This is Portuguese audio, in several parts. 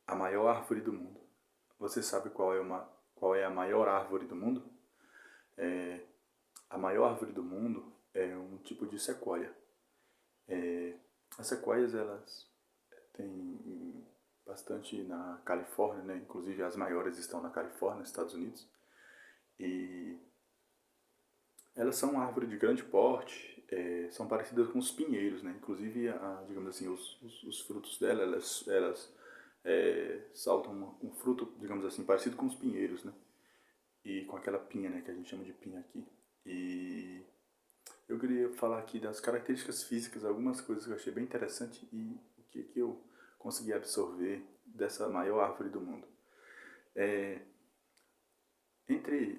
A maior árvore do mundo. Você sabe qual é a maior árvore do mundo? A maior árvore do mundo é um tipo de sequoia. As sequoias, elas têm bastante na Califórnia, né? Inclusive as maiores estão na Califórnia, nos Estados Unidos. E elas são uma árvore de grande porte, são parecidas com os pinheiros, né? Inclusive, digamos assim, os frutos dela, elas saltam um fruto, digamos assim, parecido com os pinheiros, né? E com aquela pinha, né, que a gente chama de pinha aqui. E eu queria falar aqui das características físicas, algumas coisas que eu achei bem interessante e o que eu consegui absorver dessa maior árvore do mundo.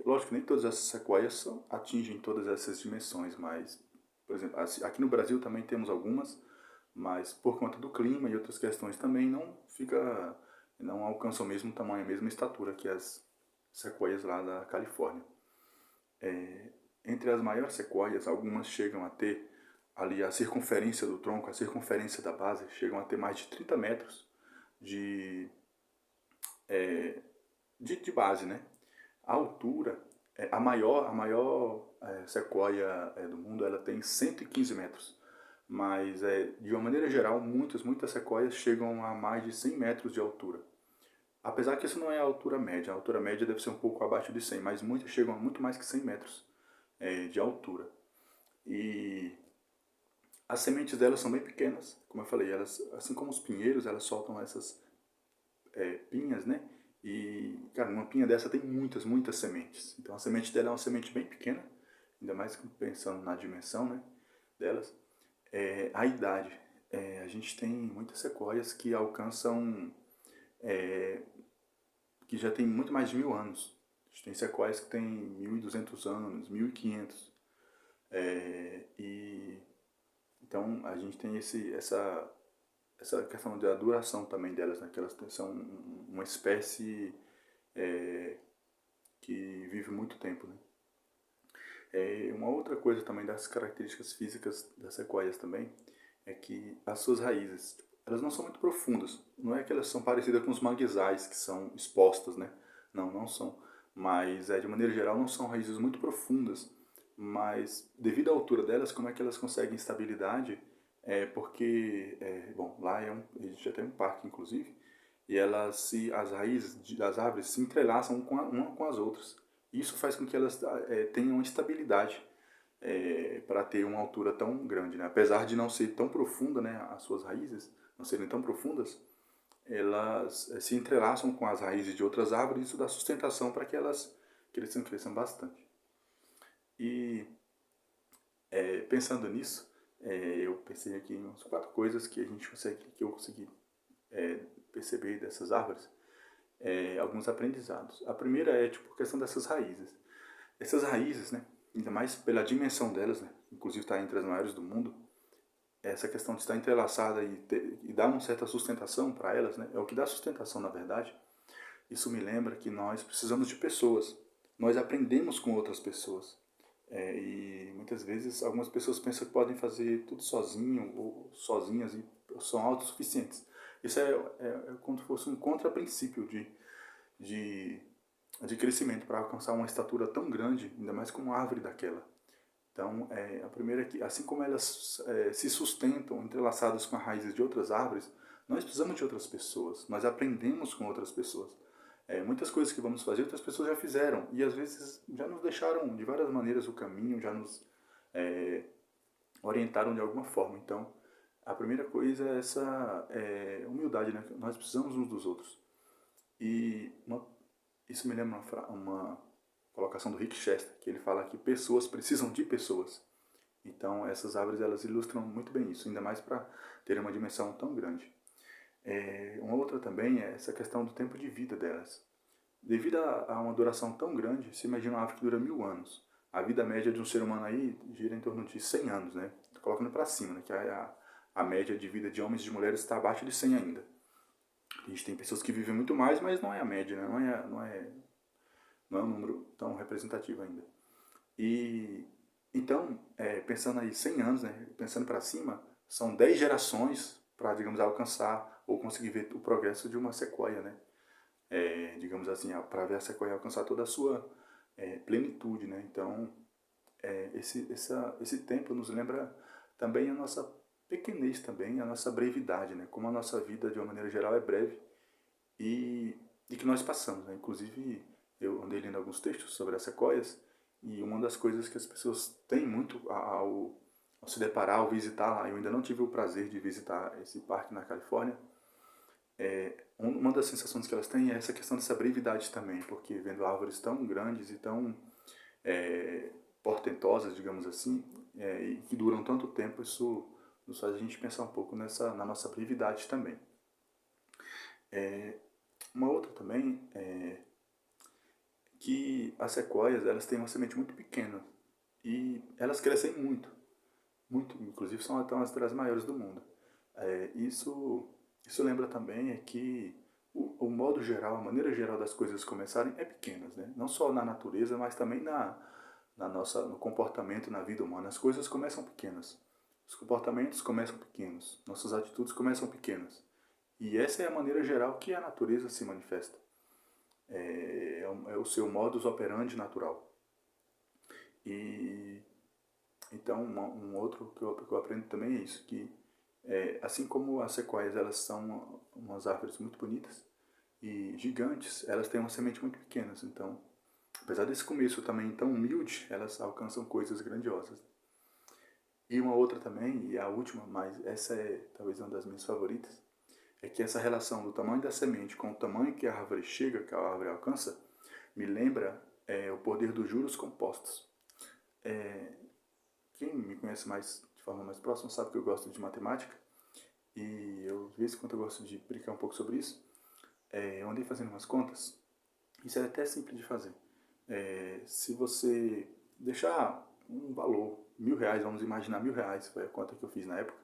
Lógico, nem todas essas sequoias atingem todas essas dimensões, mas, por exemplo, aqui no Brasil também temos algumas, mas por conta do clima e outras questões também não alcançam o mesmo tamanho, a mesma estatura que as sequoias lá da Califórnia. Entre as maiores sequoias, algumas chegam a ter ali a circunferência do tronco, a circunferência da base, chegam a ter mais de 30 metros de, de base, né? A altura, a maior sequoia do mundo, ela tem 115 metros. Mas, de uma maneira geral, muitas sequoias chegam a mais de 100 metros de altura. Apesar que isso não é a altura média deve ser um pouco abaixo de 100, mas muitas chegam a muito mais que 100 metros de altura. E as sementes delas são bem pequenas, como eu falei, elas, assim como os pinheiros, elas soltam essas pinhas, né? E, cara, uma pinha dessa tem muitas sementes. Então a semente dela é uma semente bem pequena, ainda mais pensando na dimensão, né, delas. A idade. A gente tem muitas sequoias que alcançam, que já tem muito mais de 1000 anos. A gente tem sequoias que tem 1200 anos, 1500. E então a gente tem essa questão da duração também delas, né? Que elas são uma espécie que vive muito tempo, né? Uma outra coisa também das características físicas das sequoias também é que as suas raízes, elas não são muito profundas. Não é que elas são parecidas com os manguezais que são expostas, né? Não são. Mas, de maneira geral, não são raízes muito profundas. Mas, devido à altura delas, como é que elas conseguem estabilidade? Porque, bom, lá a gente já tem um parque, inclusive, e as raízes das árvores se entrelaçam uma com as outras. Isso faz com que elas tenham estabilidade para ter uma altura tão grande, né? Apesar de não ser tão profunda, né, as suas raízes não serem tão profundas, elas se entrelaçam com as raízes de outras árvores e isso dá sustentação para que elas cresçam bastante. E pensando nisso, eu pensei aqui em umas 4 coisas que que eu consegui perceber dessas árvores, alguns aprendizados. A primeira é tipo a questão dessas raízes. Essas raízes, né, ainda mais pela dimensão delas, né, inclusive está entre as maiores do mundo, essa questão de estar entrelaçada e dar uma certa sustentação para elas, né, é o que dá sustentação na verdade. Isso me lembra que nós precisamos de pessoas. Nós aprendemos com outras pessoas. E muitas vezes algumas pessoas pensam que podem fazer tudo sozinho ou sozinhas e são autossuficientes. Isso é como se fosse um contraprincípio de, de crescimento para alcançar uma estatura tão grande, ainda mais com uma árvore daquela. Então, a primeira é que, assim como elas se sustentam entrelaçadas com as raízes de outras árvores, nós precisamos de outras pessoas, nós aprendemos com outras pessoas. Muitas coisas que vamos fazer, outras pessoas já fizeram, e às vezes já nos deixaram de várias maneiras o caminho, já nos orientaram de alguma forma. Então, a primeira coisa é essa humildade, né? Nós precisamos uns dos outros. E isso me lembra uma colocação do Rick Chester, que ele fala que pessoas precisam de pessoas. Então, essas árvores elas ilustram muito bem isso, ainda mais para ter uma dimensão tão grande. Uma outra também é essa questão do tempo de vida delas. Devido a uma duração tão grande, você imagina uma árvore que dura 1000 anos. A vida média de um ser humano aí gira em torno de 100 anos, né? Colocando para cima, né? Que a média de vida de homens e de mulheres está abaixo de 100 ainda. A gente tem pessoas que vivem muito mais, mas não é a média, né? Não é um número tão representativo ainda. E então, pensando aí 100 anos, né? Pensando para cima, são 10 gerações para, digamos, alcançar ou conseguir ver o progresso de uma sequoia, né? Digamos assim, para ver a sequoia alcançar toda a sua plenitude, né? Então, esse tempo nos lembra também a nossa pequenez também, a nossa brevidade, né? Como a nossa vida, de uma maneira geral, é breve e, e que nós passamos, né? Inclusive, eu andei lendo alguns textos sobre as sequoias e uma das coisas que as pessoas têm muito ao se deparar, ao visitar lá, eu ainda não tive o prazer de visitar esse parque na Califórnia, uma das sensações que elas têm é essa questão dessa brevidade também, porque vendo árvores tão grandes e tão portentosas, digamos assim, e que duram tanto tempo, isso nos faz a gente pensar um pouco na nossa brevidade também. Uma outra também é que as sequoias, elas têm uma semente muito pequena e elas crescem muito, muito, inclusive são até umas das maiores do mundo. Isso lembra também que o modo geral, a maneira geral das coisas começarem é pequenas, né? Não só na natureza, mas também no comportamento, na vida humana. As coisas começam pequenas. Os comportamentos começam pequenos. Nossas atitudes começam pequenas. E essa é a maneira geral que a natureza se manifesta. É o seu modus operandi natural. E então um outro que eu aprendo também é isso, que assim como as sequoias, elas são umas árvores muito bonitas e gigantes, elas têm uma semente muito pequenas. Então, apesar desse começo também tão humilde, elas alcançam coisas grandiosas. E uma outra também, e a última, mas essa é talvez uma das minhas favoritas, é que essa relação do tamanho da semente com o tamanho que a árvore chega, que a árvore alcança, me lembra o poder dos juros compostos. Quem me conhece mais de forma mais próxima sabe que eu gosto de matemática e eu, de vez em quando, eu gosto de brincar um pouco sobre isso. Eu andei fazendo umas contas, isso é até simples de fazer. Se você deixar um valor, R$ 1.000, vamos imaginar R$ 1.000, foi a conta que eu fiz na época,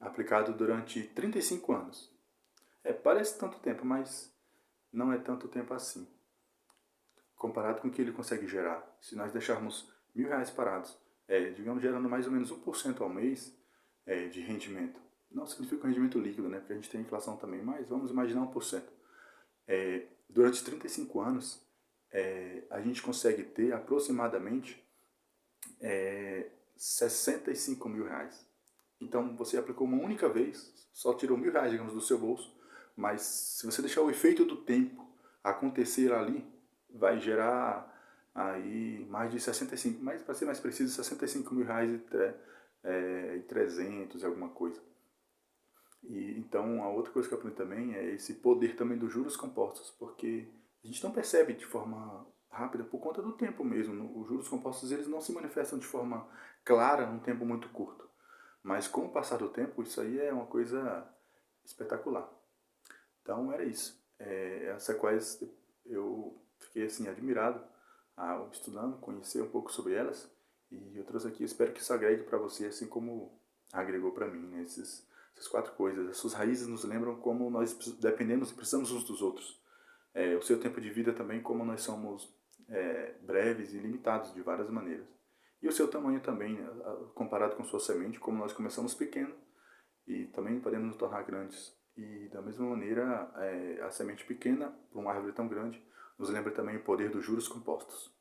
aplicado durante 35 anos. Parece tanto tempo, mas não é tanto tempo assim, comparado com o que ele consegue gerar. Se nós deixarmos R$ 1.000 parados, digamos, gerando mais ou menos 1% ao mês de rendimento. Não significa um rendimento líquido, né? Porque a gente tem inflação também, mas vamos imaginar 1%. Durante 35 anos, a gente consegue ter aproximadamente R$ 65.000. Então você aplicou uma única vez, só tirou R$ 1.000, digamos, do seu bolso, mas se você deixar o efeito do tempo acontecer ali, vai gerar aí mais de 65, mas para ser mais preciso, R$ 65.000 e 300 e alguma coisa. E então a outra coisa que eu aprendi também é esse poder também dos juros compostos, porque a gente não percebe de forma rápida por conta do tempo mesmo. Os juros compostos, eles não se manifestam de forma clara num tempo muito curto. Mas com o passar do tempo, isso aí é uma coisa espetacular. Então era isso. As sequoias, eu fiquei assim admirado estudando, conhecer um pouco sobre elas. E eu trouxe aqui, espero que isso agregue para você, assim como agregou para mim, né? Essas quatro coisas. As suas raízes nos lembram como nós dependemos e precisamos uns dos outros. O seu tempo de vida também, como nós somos breves e limitados de várias maneiras. E o seu tamanho também, né? Comparado com sua semente, como nós começamos pequeno e também podemos nos tornar grandes. E da mesma maneira, a semente pequena para uma árvore tão grande nos lembra também o poder dos juros compostos.